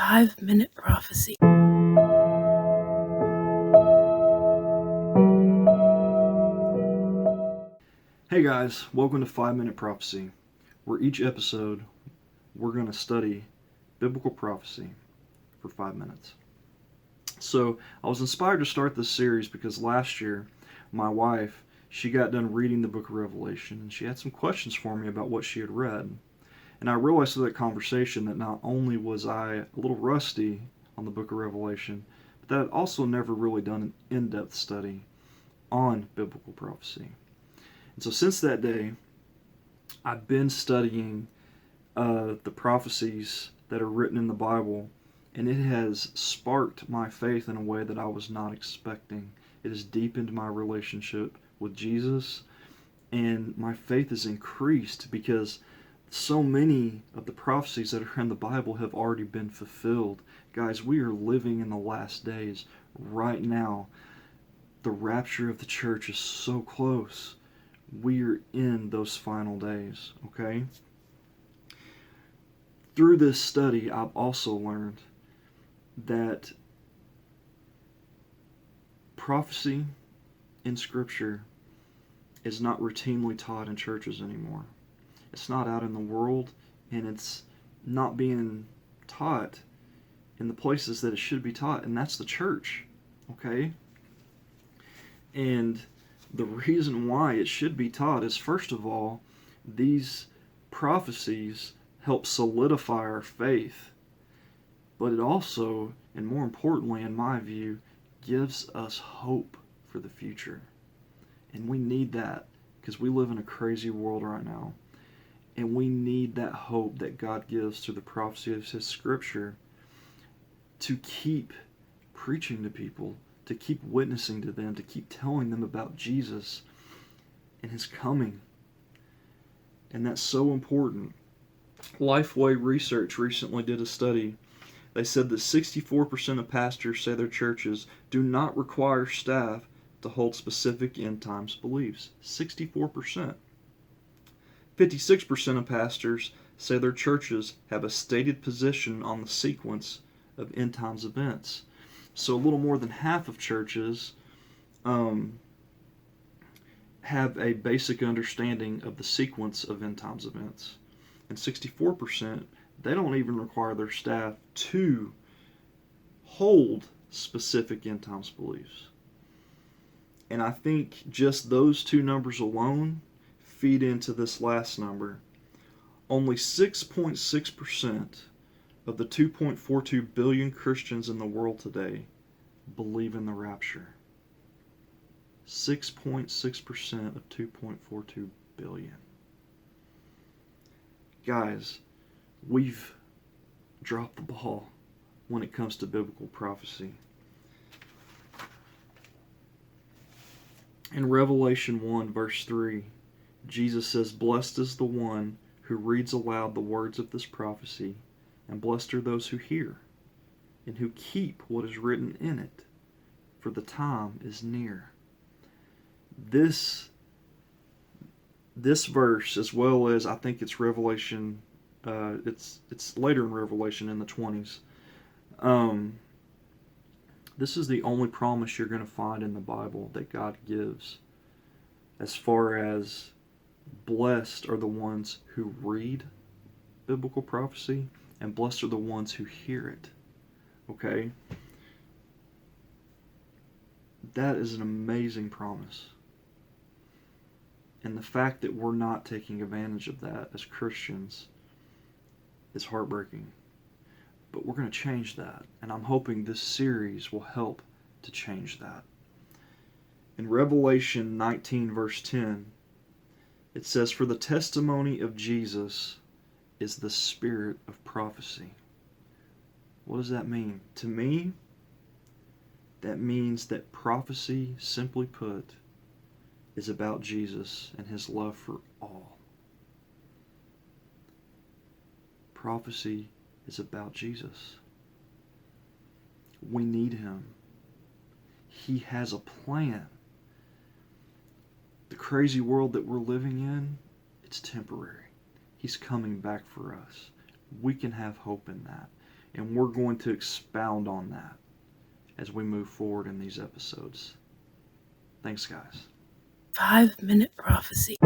5-minute prophecy. Hey guys, welcome to 5-Minute Prophecy, where each episode we're going to study biblical prophecy for 5 minutes. So I was inspired to start this series because last year my wife, she got done reading the book of Revelation and she had some questions for me about what she had read. And I realized through that conversation that not only was I a little rusty on the book of Revelation, but that I'd also never really done an in-depth study on biblical prophecy. And so since that day, I've been studying the prophecies that are written in the Bible, and it has sparked my faith in a way that I was not expecting. It has deepened my relationship with Jesus, and my faith has increased because so many of the prophecies that are in the Bible have already been fulfilled. Guys, we are living in the last days right now. The rapture of the church is so close. We're in those final days, okay? Through this study, I've also learned that prophecy in Scripture is not routinely taught in churches anymore. It's not out in the world, and it's not being taught in the places that it should be taught, and that's the church, okay? And the reason why it should be taught is, first of all, these prophecies help solidify our faith, but it also, and more importantly in my view, gives us hope for the future. And we need that because we live in a crazy world right now, and we need that hope that God gives through the prophecy of His Scripture to keep preaching to people, to keep witnessing to them, to keep telling them about Jesus and His coming. And that's so important. Lifeway Research recently did a study. They said that 64% of pastors say their churches do not require staff to hold specific end times beliefs. 64%. 56% of pastors say their churches have a stated position on the sequence of end times events. So a little more than half of churches have a basic understanding of the sequence of end times events. And 64%, they don't even require their staff to hold specific end times beliefs. And I think just those two numbers alone feed into this last number. Only 6.6% of the 2.42 billion Christians in the world today believe in the rapture. 6.6% of 2.42 billion. Guys, we've dropped the ball when it comes to biblical prophecy. In Revelation 1, verse 3, Jesus says, "Blessed is the one who reads aloud the words of this prophecy, and blessed are those who hear, and who keep what is written in it, for the time is near." This verse, as well as I think it's Revelation, it's later in Revelation in the 20s. This is the only promise you're going to find in the Bible that God gives as far as blessed are the ones who read biblical prophecy, and blessed are the ones who hear it. Okay? That is an amazing promise. And the fact that we're not taking advantage of that as Christians is heartbreaking. But we're going to change that. And I'm hoping this series will help to change that. In Revelation 19, verse 10, it says, "For the testimony of Jesus is the spirit of prophecy." What does that mean? To me, that means that prophecy, simply put, is about Jesus and His love for all. Prophecy is about Jesus. We need Him. He has a plan. The crazy world that we're living in, it's temporary. He's coming back for us. We can have hope in that. And we're going to expound on that as we move forward in these episodes. Thanks, guys. 5-minute prophecy.